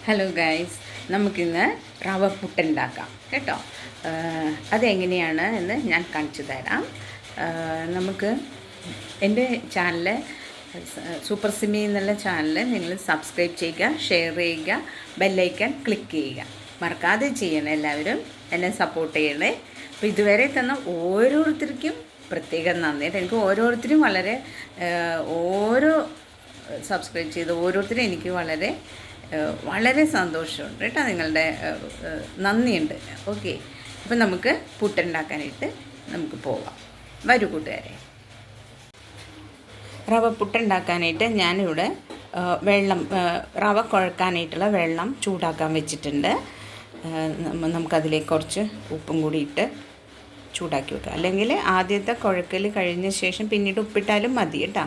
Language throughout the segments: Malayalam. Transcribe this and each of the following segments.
ഹലോ ഗൈസ്, നമുക്കിന്ന് റവ പുട്ടുണ്ടാക്കാം കേട്ടോ. അതെങ്ങനെയാണ് എന്ന് ഞാൻ കാണിച്ചു തരാം. നമുക്ക് എൻ്റെ ചാനൽ സൂപ്പർ സിമി എന്നുള്ള ചാനൽ നിങ്ങൾ സബ്സ്ക്രൈബ് ചെയ്യുക, ഷെയർ ചെയ്യുക, ബെല്ലൈക്കൺ ക്ലിക്ക് ചെയ്യുക. മറക്കാതെ ചെയ്യണം, എല്ലാവരും എന്നെ സപ്പോർട്ട് ചെയ്യണേ. അപ്പോൾ ഇതുവരെ തന്ന ഓരോരുത്തർക്കും പ്രത്യേകം നന്ദി. എനിക്ക് ഓരോരുത്തരും ഓരോ സബ്സ്ക്രൈബ് ചെയ്ത് ഓരോരുത്തരും എനിക്ക് വളരെ സന്തോഷമുണ്ട് കേട്ടോ. നിങ്ങളുടെ നന്ദിയുണ്ട്. ഓക്കെ, അപ്പം നമുക്ക് പുട്ടുണ്ടാക്കാനായിട്ട് നമുക്ക് പോവാം. വരൂ കൂട്ടുകാരെ. റവ പുട്ടുണ്ടാക്കാനായിട്ട് ഞാനിവിടെ റവ കുഴക്കാനായിട്ടുള്ള വെള്ളം ചൂടാക്കാൻ വെച്ചിട്ടുണ്ട്. നമുക്കതിലേക്ക് കുറച്ച് ഉപ്പും കൂടി ഇട്ട് ചൂടാക്കി വെക്കുക. അല്ലെങ്കിൽ ആദ്യത്തെ കുഴക്കൽ കഴിഞ്ഞ ശേഷം പിന്നീട് ഉപ്പിട്ടാലും മതി കേട്ടോ.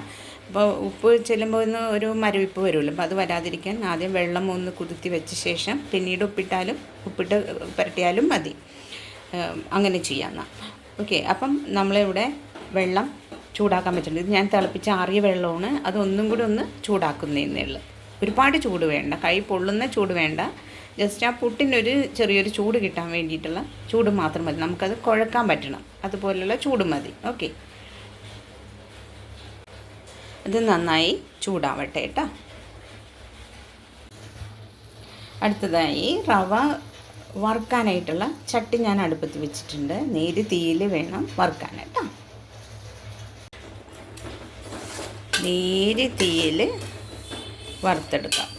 അപ്പോൾ ഉപ്പ് ചെല്ലുമ്പോൾ ഒരു മരവിപ്പ് വരുമല്ലോ, അപ്പോൾ അത് വരാതിരിക്കാൻ ആദ്യം വെള്ളം ഒന്ന് കുതിർത്തി വെച്ച ശേഷം പിന്നീട് ഉപ്പിട്ട് പുരട്ടിയാലും മതി. അങ്ങനെ ചെയ്യാമെന്നാൽ ഓക്കെ. അപ്പം നമ്മളിവിടെ വെള്ളം ചൂടാക്കാൻ പറ്റുന്നുണ്ട്. ഇത് ഞാൻ തിളപ്പിച്ച് ആറിയ വെള്ളമാണ്. അതൊന്നും കൂടി ഒന്ന് ചൂടാക്കുന്നതേ ഉള്ളൂ. ഒരുപാട് ചൂട് വേണ്ട, കൈ പൊള്ളുന്ന ചൂട് വേണ്ട. ജസ്റ്റ് ആ പുട്ടിനൊരു ചെറിയൊരു ചൂട് കിട്ടാൻ വേണ്ടിയിട്ടുള്ള ചൂട് മാത്രം മതി. നമുക്കത് കുഴക്കാൻ പറ്റണം, അതുപോലുള്ള ചൂട് മതി. ഓക്കെ, ഇത് നന്നായി ചൂടാവട്ടെ കേട്ടോ. അടുത്തതായി റവ വറുക്കാനായിട്ടുള്ള ചട്ടി ഞാൻ അടുപ്പത്ത് വെച്ചിട്ടുണ്ട്. നേരിയ തീയിൽ വേണം വറുക്കാൻ കേട്ടോ. നേരിയ തീയിൽ വറുത്തെടുക്കാം.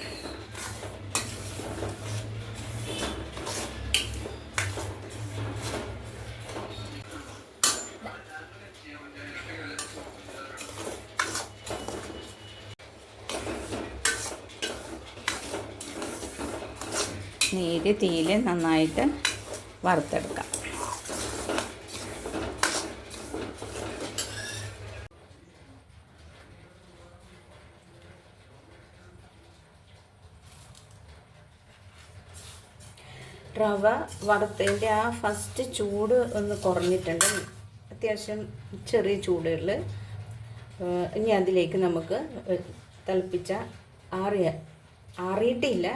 നേരിയ തീയിൽ നന്നായിട്ട് വറുത്തെടുക്കാം. റവ വറുത്തതിൻ്റെ ആ ഫസ്റ്റ് ചൂട് ഒന്ന് കുറഞ്ഞിട്ടുണ്ട്. അത്യാവശ്യം ചെറിയ ചൂടുകളിൽ ഇനി അതിലേക്ക് നമുക്ക് തിളപ്പിച്ച ആറിയിട്ടില്ല,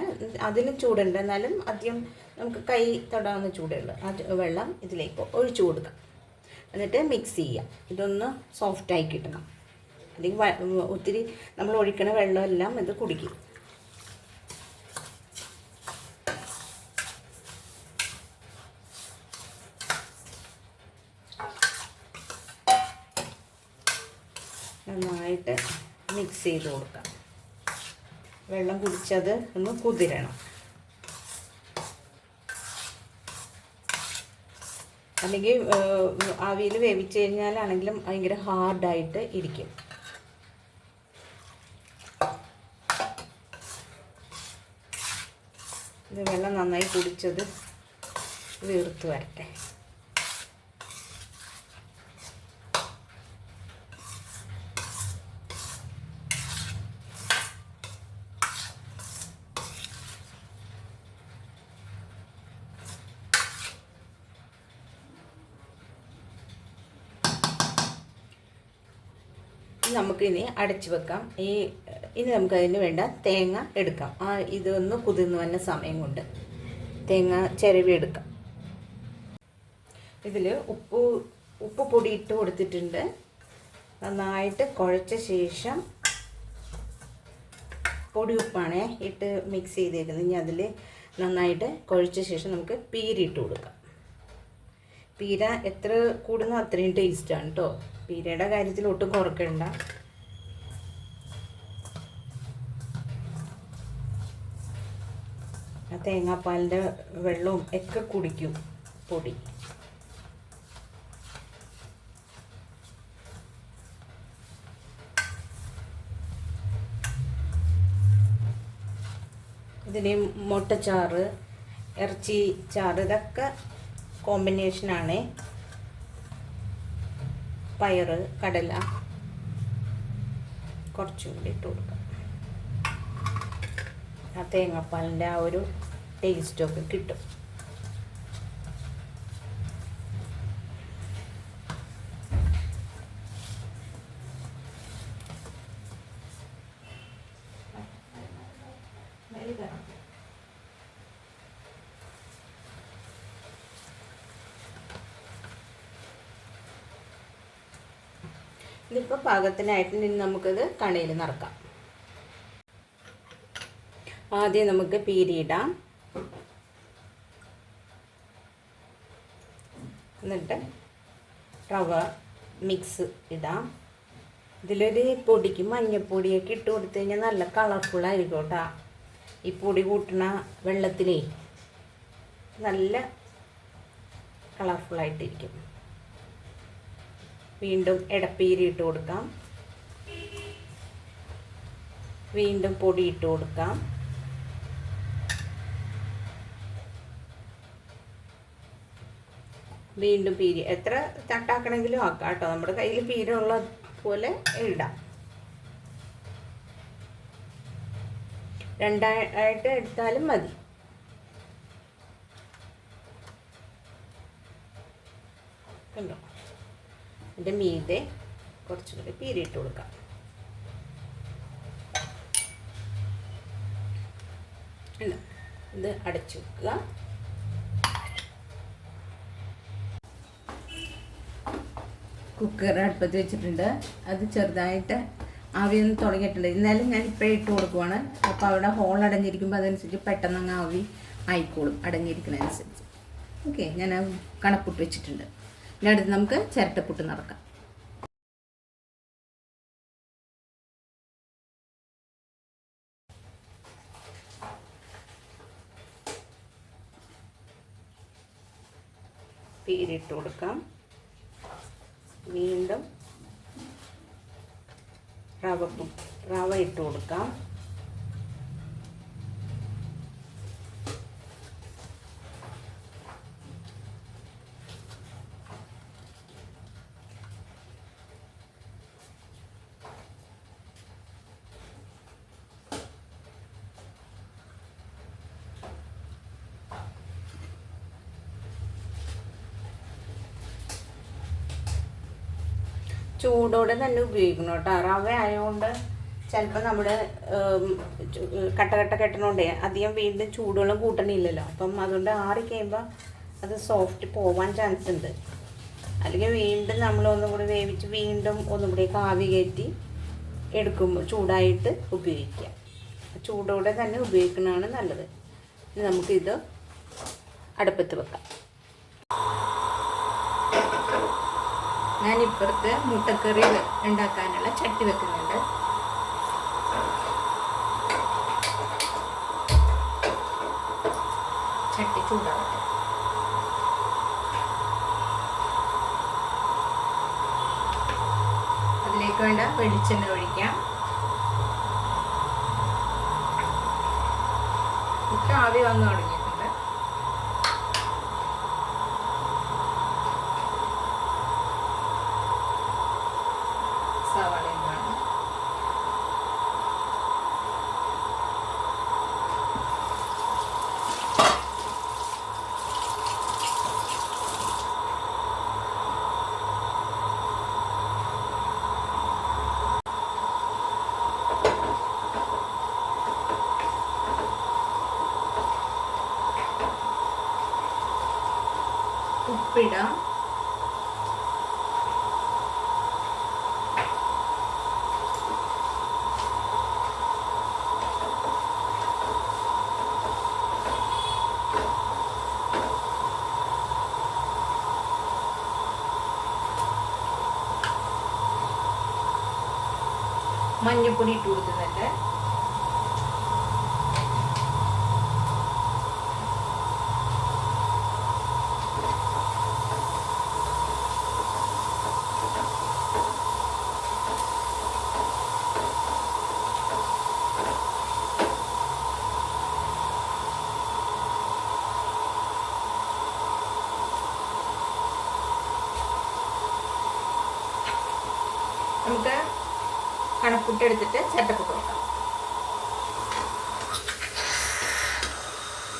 അതിന് ചൂടുണ്ട്, എന്നാലും ആദ്യം നമുക്ക് കൈ തൊടാവുന്ന ചൂടുള്ള ആ വെള്ളം ഇതിലേക്ക് ഒഴിച്ചു കൊടുക്കാം. എന്നിട്ട് മിക്സ് ചെയ്യാം. ഇതൊന്ന് സോഫ്റ്റായി കിട്ടണം. അല്ലെങ്കിൽ ഒത്തിരി നമ്മൾ ഒഴിക്കണ വെള്ളമെല്ലാം ഇത് കുടിക്കും. നന്നായിട്ട് മിക്സ് ചെയ്ത് കൊടുക്കാം. വെള്ളം കുടിച്ചത് ഒന്ന് കുതിരണം. അല്ലെങ്കിൽ ആവിയിൽ വേവിച്ച് കഴിഞ്ഞാലാണെങ്കിലും ഭയങ്കര ഹാർഡായിട്ട് ഇരിക്കും. ഇത് വെള്ളം നന്നായി കുടിച്ചത് വീർത്ത് വരട്ടെ. നമുക്കിനി അടച്ചു വെക്കാം. ഇനി നമുക്കതിന് വേണ്ട തേങ്ങ എടുക്കാം. ഇതൊന്ന് കുതിർന്ന് വന്ന സമയം കൊണ്ട് തേങ്ങ ചിരവി എടുക്കാം. ഇതിൽ ഉപ്പ് പൊടി ഇട്ട് കൊടുത്തിട്ടുണ്ട്. നന്നായിട്ട് കുഴച്ച ശേഷം പൊടി ഉപ്പാണ് ഇട്ട് മിക്സ് ചെയ്തേക്കുന്നത്. ഇനി അതിൽ നന്നായിട്ട് കുഴച്ച ശേഷം നമുക്ക് പീരിട്ട് കൊടുക്കാം. പീര എത്ര കൂടുന്നോ അത്രയും ടേസ്റ്റാണ് കേട്ടോ. പീരയുടെ കാര്യത്തിൽ ഒട്ടും കുറക്കണ്ട. ആ തേങ്ങാപ്പാലിൻ്റെ വെള്ളവും ഒക്കെ കുടിക്കും പൊടി. ഇതിന് മുട്ടച്ചാറ്, ഇറച്ചി ചാറ്, ഇതൊക്കെ കോമ്പിനേഷനാണ്. പയറ്, കടല കുറച്ചും കൂടി ഇട്ട് കൊടുക്കാം. ആ തേങ്ങാപ്പാലിൻ്റെ ആ ഒരു ടേസ്റ്റൊക്കെ കിട്ടും. ഇതിപ്പോൾ പാകത്തിനായിട്ട് ഇനി നമുക്കിത് കണിയിൽ നിറക്കാം. ആദ്യം നമുക്ക് പീരിയിടാം. എന്നിട്ട് റവ മിക്സ് ഇടാം. ഇതിലൊരു പൊടിക്ക് മഞ്ഞൾപ്പൊടിയൊക്കെ ഇട്ട് കൊടുത്തു കഴിഞ്ഞാൽ നല്ല കളർഫുള്ളായിരിക്കും കേട്ടോ. ഈ പൊടി കൂട്ടണ വെള്ളത്തിലേ നല്ല കളർഫുള്ളായിട്ടിരിക്കും. വീണ്ടും ഇടപ്പീരി ഇട്ട് കൊടുക്കാം. വീണ്ടും പൊടി ഇട്ട് കൊടുക്കാം. വീണ്ടും പീരി എത്ര തട്ടാക്കണമെങ്കിലും ആക്കാം കേട്ടോ. നമ്മുടെ കയ്യിൽ പീരുള്ള പോലെ ഇടാം. രണ്ടായിട്ട് എടുത്താലും മതി. കണ്ടോ, അതിൻ്റെ മീതെ കുറച്ചും കൂടി പീരിയിട്ട് കൊടുക്കാം. ഇത് അടച്ചു വെക്കുക. കുക്കർ അടുപ്പത്ത് വെച്ചിട്ടുണ്ട്. അത് ചെറുതായിട്ട് ആവിയൊന്ന് തുടങ്ങിയിട്ടുണ്ട്. എന്നാലും ഞാൻ ഇപ്പോഴേ ഇട്ട് കൊടുക്കുവാണ്. അപ്പോൾ അവിടെ ഹോൾ അടഞ്ഞിരിക്കുമ്പോൾ അതനുസരിച്ച് പെട്ടെന്ന് അങ്ങ് ആവി ആയിക്കോളും, അടഞ്ഞിരിക്കുന്നതനുസരിച്ച്. ഓക്കെ, ഞാൻ കണപ്പുട്ട് വെച്ചിട്ടുണ്ട്. ഇനി അടുത്ത് നമുക്ക് ചിരട്ടപ്പുട്ട് നടക്കാം. പീരിട്ട് കൊടുക്കാം. വീണ്ടും റവ ഇട്ട് കൊടുക്കാം. ചൂടോടെ തന്നെ ഉപയോഗിക്കണം കേട്ടോ. റവ ആയതുകൊണ്ട് ചിലപ്പോൾ നമ്മൾ കട്ട കെട്ടണോണ്ടേ അധികം വീണ്ടും ചൂടുവെള്ളം കൂട്ടണില്ലല്ലോ. അപ്പം അതുകൊണ്ട് ആറിക്കഴിയുമ്പോൾ അത് സോഫ്റ്റ് പോവാൻ ചാൻസ് ഉണ്ട്. അല്ലെങ്കിൽ വീണ്ടും നമ്മളൊന്നും കൂടി വേവിച്ച് വീണ്ടും ഒന്നും കൂടി ആവി കയറ്റി എടുക്കുമ്പോൾ ചൂടായിട്ട് ഉപയോഗിക്കുക. ചൂടോടെ തന്നെ ഉപയോഗിക്കുന്നതാണ് നല്ലത്. ഇനി നമുക്കിത് അടുപ്പത്ത് വെക്കാം. ഞാനിപ്പുറത്ത് മുട്ടക്കറി ഉണ്ടാക്കാനുള്ള ചട്ടി വെക്കുന്നുണ്ട്. ചട്ടി ചൂടാവട്ടെ. അതിലേക്ക് വേണ്ട വെളിച്ചെണ്ണ ഒഴിക്കാം. ഇപ്പം ആവി വന്നു തുടങ്ങിയിട്ടുണ്ട്. സവാളയാണ്. ഉപ്പിടാം. മഞ്ഞൾപ്പൊടി ഇട്ട് കൊടുക്കുന്നുണ്ട്. നമുക്ക് കണക്കുട്ട് എടുത്തിട്ട് ചട്ടപ്പുട്ട് വെക്കാം.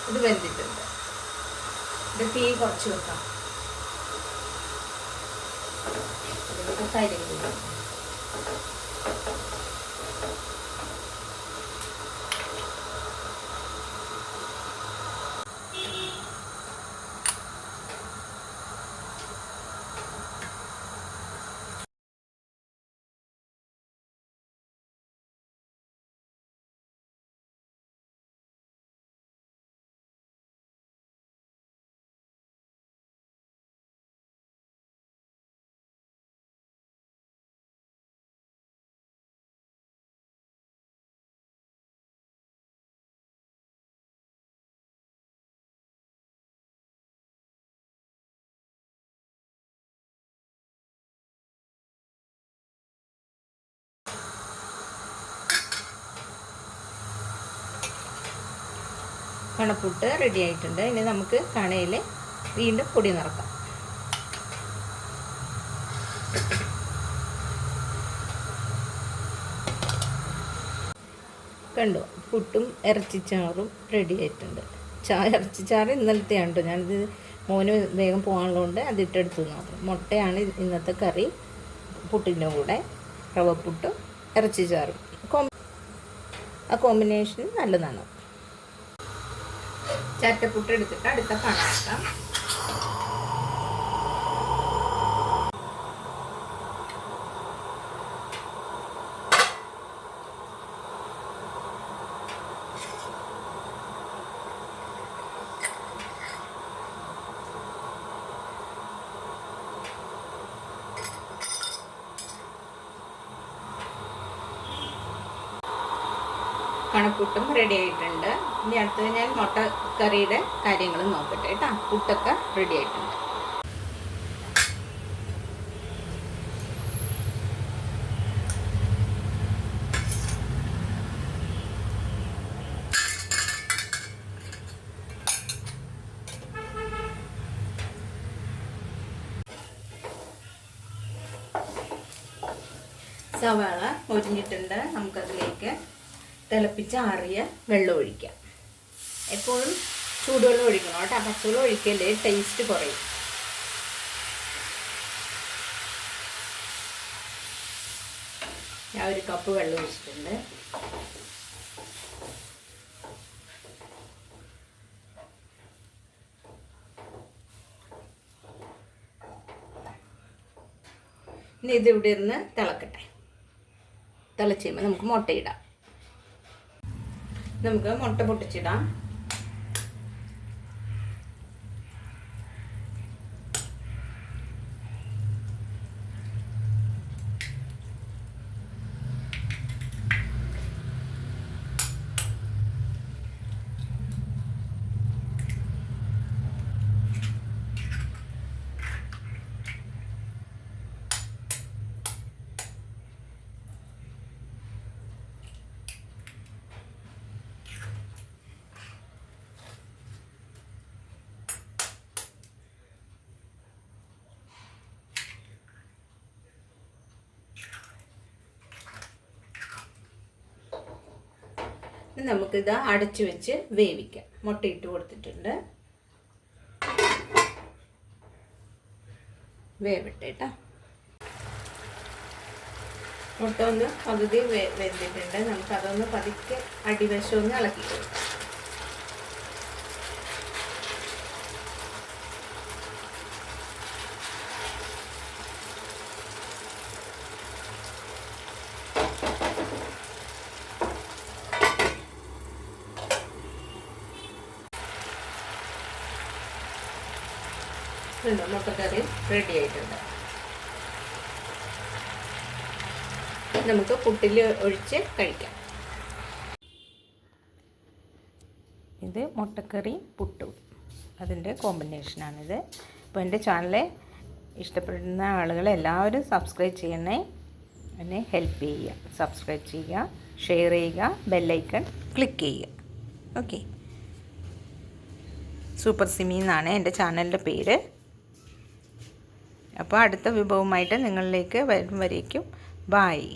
ഇത് വെന്തിട്ടുണ്ട്. ഇത് തീ കുറച്ച് വെക്കാം. ഇതിലേക്ക് തൈര് കണപ്പുട്ട് റെഡി ആയിട്ടുണ്ട്. ഇനി നമുക്ക് കണയിൽ വീണ്ടും പൊടി നിറക്കാം. കണ്ടോ, പുട്ടും ഇറച്ചിച്ചാറും റെഡി ആയിട്ടുണ്ട്. ഇറച്ചിച്ചാറ് ഇന്നലത്തെയാണ് കേട്ടോ. ഞാനിത് മോന് വേഗം പോകാനുള്ളതുകൊണ്ട് അതിട്ടെടുത്ത് മാത്രം. മുട്ടയാണ് ഇന്നത്തെ കറി. പുട്ടിൻ്റെ കൂടെ റവപ്പുട്ടും ഇറച്ചിച്ചാറും ആ കോമ്പിനേഷൻ നല്ലതാണ്. ചറ്റപ്പുട്ട് എടുത്തിട്ട് അടുത്ത കണാക്കാം. കണപ്പുട്ടും റെഡി ആയിട്ടുണ്ട്. ഇനി അടുത്തത് ഞാൻ മുട്ട കറിയുടെ കാര്യങ്ങൾ നോക്കട്ടെ കേട്ടോ. പുട്ടൊക്കെ റെഡി ആയിട്ടുണ്ട്. സവാള ഒരിഞ്ഞിട്ടുണ്ട്. നമുക്കതിലേക്ക് തിളപ്പിച്ച് ആറിയ വെള്ളം ഒഴിക്കാം. എപ്പോഴും ചൂടുവെള്ളം ഒഴിക്കണം കേട്ടോ. പച്ചവെള്ളം ഒഴിക്കല് ടേസ്റ്റ് കുറയും. ഞാൻ 1 കപ്പ് വെള്ളം ഒഴിച്ചിട്ടുണ്ട്. ഇനി ഇതിവിടെ ഇരുന്ന് തിളക്കട്ടെ. തിളച്ച് കഴിയുമ്പോൾ നമുക്ക് മുട്ടയിടാം. നമുക്ക് മുട്ട പൊട്ടിച്ചിടാം. നമുക്കിത് അടച്ചു വെച്ച് വേവിക്കാം. മുട്ട ഇട്ട് കൊടുത്തിട്ടുണ്ട്. വേവട്ടെ കേട്ടോ. മുട്ട ഒന്ന് പകുതി വെന്തിട്ടുണ്ട്. നമുക്കതൊന്ന് പതുക്കെ അടിവശം ഒന്ന് ഇളക്കി കൊടുക്കാം. മുട്ടക്കറി റെഡി ആയിട്ടുണ്ട്. നമുക്ക് പുട്ടിൽ ഒഴിച്ച് കഴിക്കാം. ഇത് മുട്ടക്കറി പുട്ടും അതിൻ്റെ കോമ്പിനേഷനാണിത്. അപ്പോൾ എൻ്റെ ചാനൽ ഇഷ്ടപ്പെടുന്ന ആളുകൾ എല്ലാവരും സബ്സ്ക്രൈബ് ചെയ്യണേ. എന്നെ ഹെൽപ്പ് ചെയ്യുക. സബ്സ്ക്രൈബ് ചെയ്യുക, ഷെയർ ചെയ്യുക, ബെല്ലൈക്കൺ ക്ലിക്ക് ചെയ്യുക. ഓക്കെ. സൂപ്പർ സിമി എന്നാണ് എൻ്റെ ചാനലിൻ്റെ പേര്. അപ്പോൾ അടുത്ത വിഭവമായിട്ട് നിങ്ങളിലേക്ക് വരും വരേക്കും ബായ്.